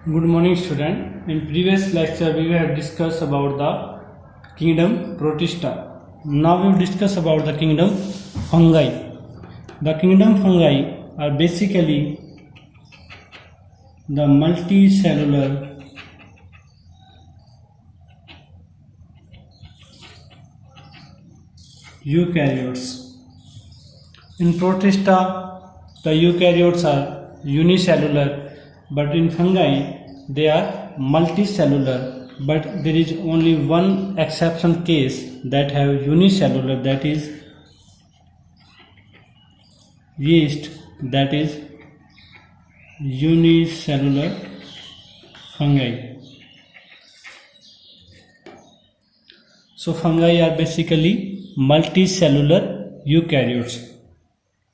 Good morning, student. In previous lecture, we have discussed about the kingdom Protista. Now we will discuss about the kingdom fungi. The kingdom fungi are basically the multicellular eukaryotes. In Protista, the eukaryotes are unicellular, but in fungi they are multicellular. But there is only one exception case that have unicellular, that is yeast, that is unicellular fungi. So fungi are basically multicellular eukaryotes.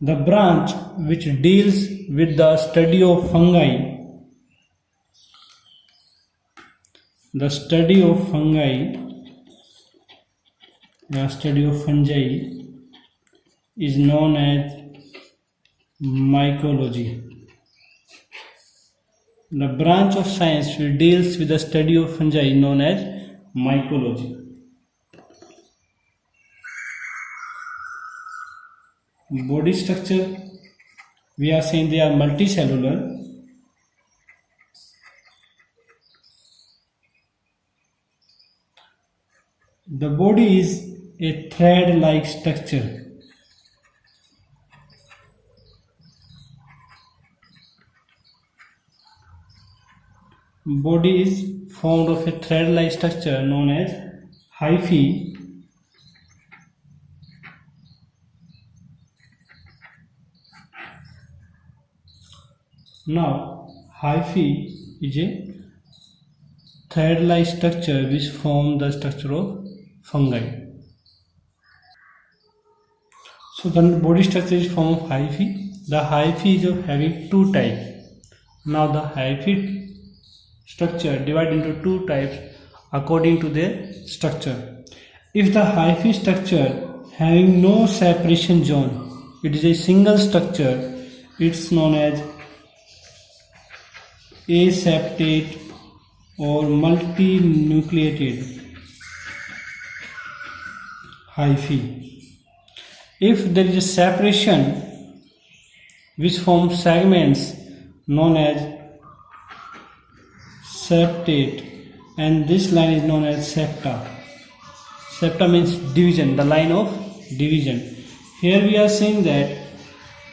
The branch which deals with the study of fungi, the study of fungi is known as mycology. The branch of science which deals with the study of fungi is known as mycology. Body structure, we are saying they are multicellular. The body is a thread-like structure. Body is formed of a thread-like structure known as hyphae. Now, hyphae is a thread-like structure which form the structure of fungi. So the body structure is formed of hyphae. The hyphae is of having two types. Now the hyphae structure divided into two types according to their structure. If the hyphae structure having no separation zone, it is a single structure, it's known as aseptate or multinucleated hyphae. If there is a separation which forms segments known as septate, and this line is known as septa. Septa means division, the line of division. Here we are saying that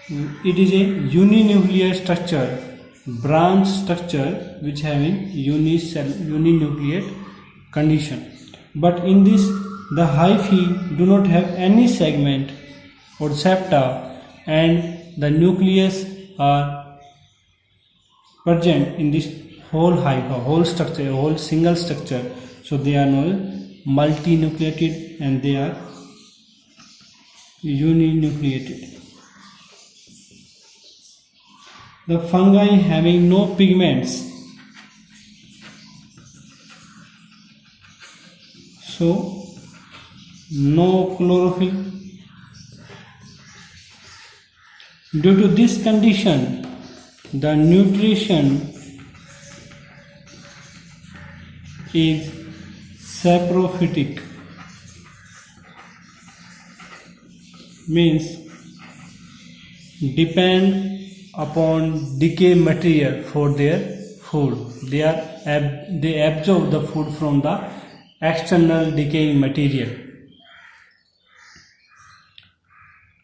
it is a uninuclear structure, branch structure which having uninucleate condition. But in this, the hyphae do not have any segment or septa, and the nucleus are present in this whole hyphae, whole structure, whole single structure. So they are known multinucleated and they are uninucleated. The fungi having no pigments, so no chlorophyll. Due to this condition, the nutrition is saprophytic, means depend upon decay material for their food. They absorb the food from the external decaying material.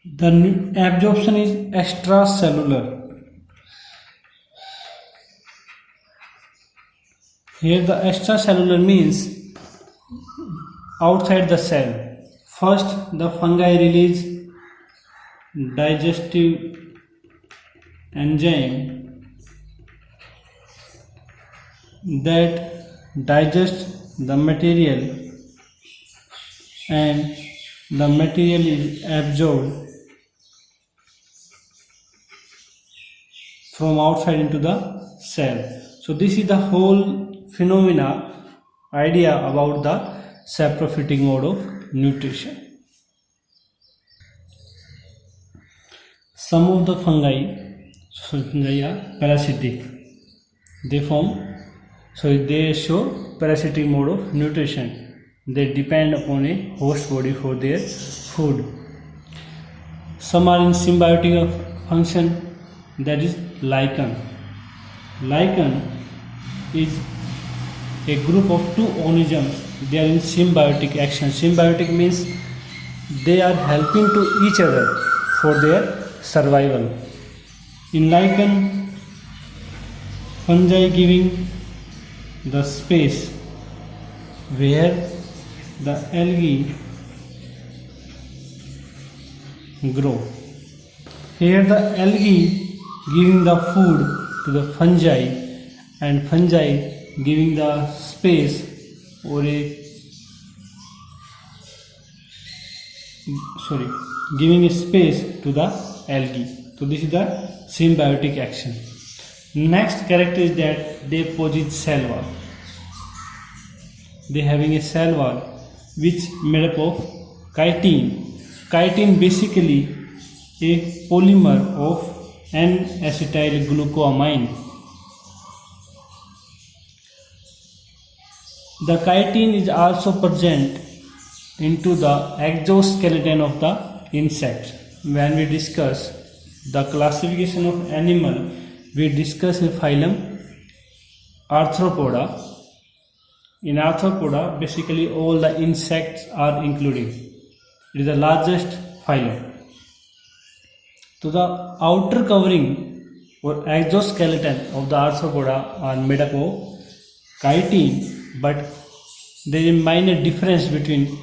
The absorption is extracellular. Here the extracellular means outside the cell. First, the fungi release digestive enzyme that digests the material, and the material is absorbed from outside into the cell. So this is the whole idea about the saprophytic mode of nutrition. Some of the fungi are parasitic. They form So they show parasitic mode of nutrition. They depend upon a host body for their food. Some are in symbiotic function, that is lichen. Lichen is a group of two organisms. They are in symbiotic action. Symbiotic means they are helping to each other for their survival. In lichen, fungi giving the space where the algae grow. Here the algae giving the food to the fungi and fungi giving the space or giving a space to the algae. So this is the symbiotic action. Next character is that they possess cell wall. They having a cell wall which made up of chitin. Chitin basically a polymer of N-acetylglucoamine. The chitin is also present into the exoskeleton of the insect. When we discuss the classification of animal, we discuss a phylum Arthropoda. In Arthropoda, basically all the insects are included. It is the largest phylum. So the outer covering or exoskeleton of the Arthropoda are made up of chitin, but there is a minor difference between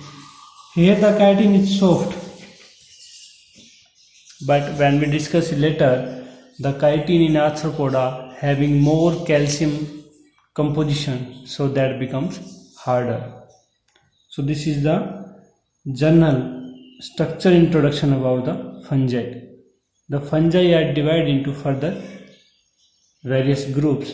here the chitin is soft, but when we discuss later, the chitin in Arthropoda having more calcium composition, so that becomes harder. So this is the general structure introduction about the fungi. The fungi are divided into further various groups.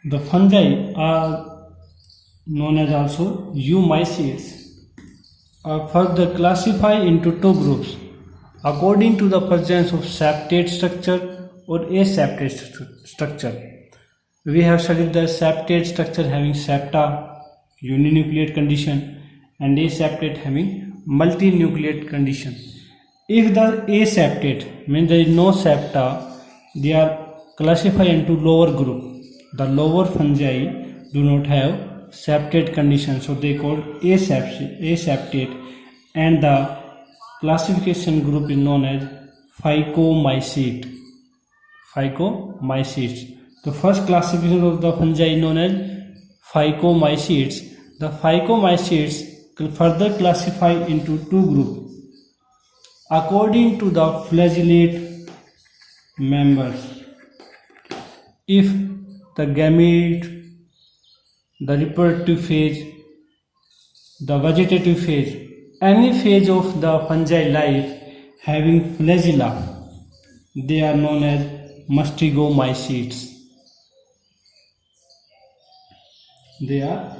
The fungi are known as also eumycetes are further classified into two groups according to the presence of septate structure or aseptate structure. We have studied the septate structure having septa, uninucleate condition, and aseptate having multinucleate condition. If the aseptate means there is no septa, they are classified into lower group. The lower fungi do not have septate condition, so they called aseptate, and the classification group is known as phycomycete. The first classification of the fungi is known as phycomycetes. The phycomycetes further classify into two groups according to the flagellate members. If the gamete, the reproductive phase, the vegetative phase, any phase of the fungi life having flagella, they are known as mastigomycetes. They are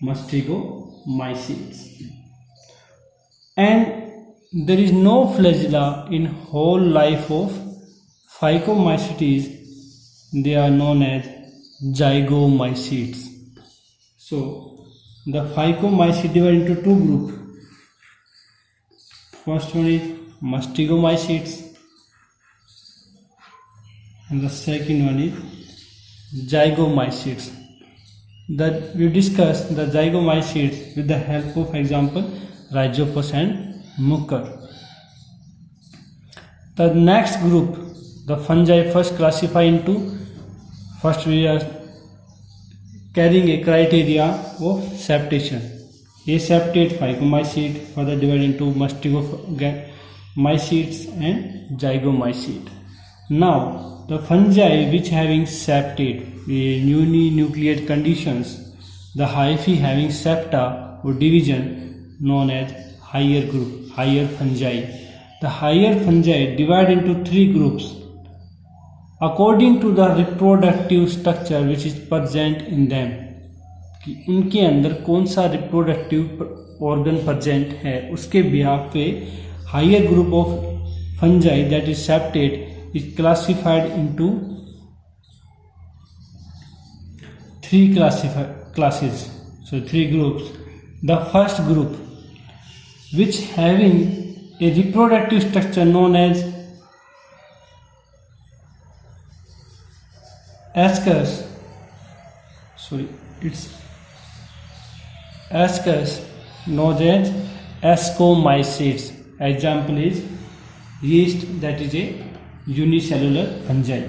mastigomycetes. And there is no flagella in whole life of phycomycetes. They are known as zygomycetes. So the phycomycetes divided into two groups. First one is mastigomycetes and the second one is zygomycetes. That we discussed the zygomycetes with the help of example Rhizopus and Mucor. The next group, the fungi first classify into, first we are carrying a criteria of septation. Aseptate phycomycete, further divided into mastigomycetes and zygomycete. Now the fungi which having septate, uninucleate conditions, the hyphae having septa or division known as higher group, higher fungi. The higher fungi divide into three groups according to the reproductive structure which is present in them. कि उनके अंदर कौन सा reproductive organ present है उसके behalf पे higher group of fungi, that is septate, is classified into three classes. So three groups. The first group, which having a reproductive structure known as ascus, known as ascomycetes. Example is yeast, that is a unicellular fungi.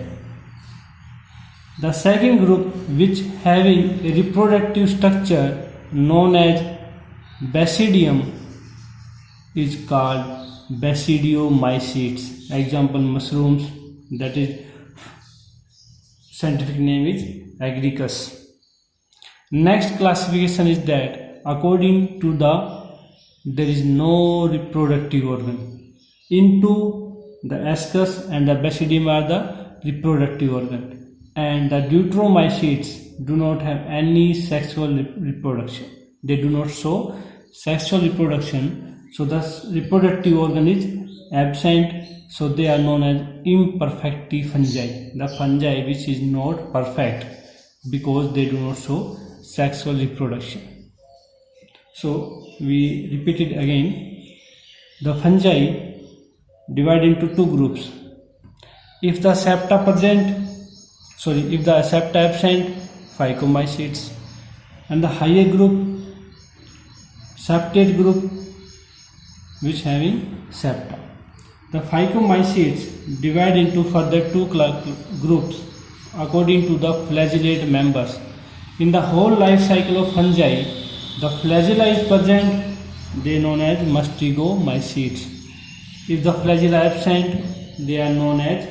The second group, which having a reproductive structure known as basidium, is called basidiomycetes. Example mushrooms, that is scientific name is Agaricus. Next classification is that according to there is no reproductive organ. Into the ascus and the basidium are the reproductive organ, and the deuteromycetes do not have any sexual reproduction. They do not show sexual reproduction, so the reproductive organ is absent. So they are known as imperfecti fungi, the fungi which is not perfect because they do not show sexual reproduction. So we repeat it again. The fungi divide into two groups. If the septa absent, phycomycetes, and the higher group, septate group, which having septa. The phycomycetes divide into further two groups according to the flagellate members. In the whole life cycle of fungi, the flagella is present, they are known as mastigomycetes. If the flagella are absent, they are known as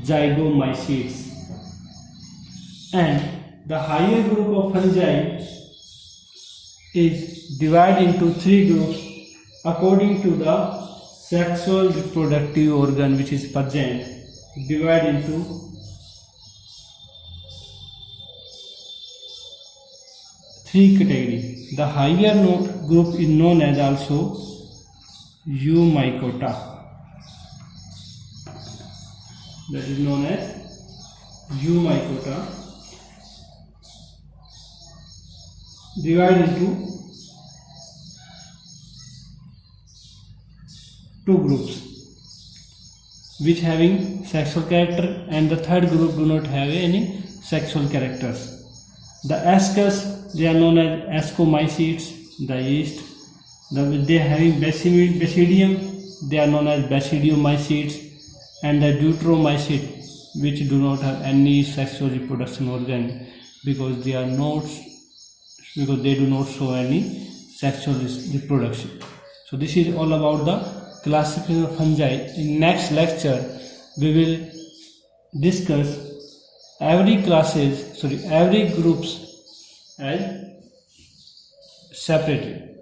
zygomycetes. And the higher group of fungi is divided into three groups according to the sexual reproductive organ which is present, divided into three categories. The higher group is known as also Eumycota, that is known as Eumycota, divided into two groups which having sexual character, and the third group do not have any sexual characters. The ascus, they are known as ascomycetes, the yeast. They are having basidium, they are known as basidiomycetes, and the deuteromycete, which do not have any sexual reproduction organ because they do not show any sexual reproduction. So this is all about the classification of fungi. In next lecture we will discuss every groups as separately.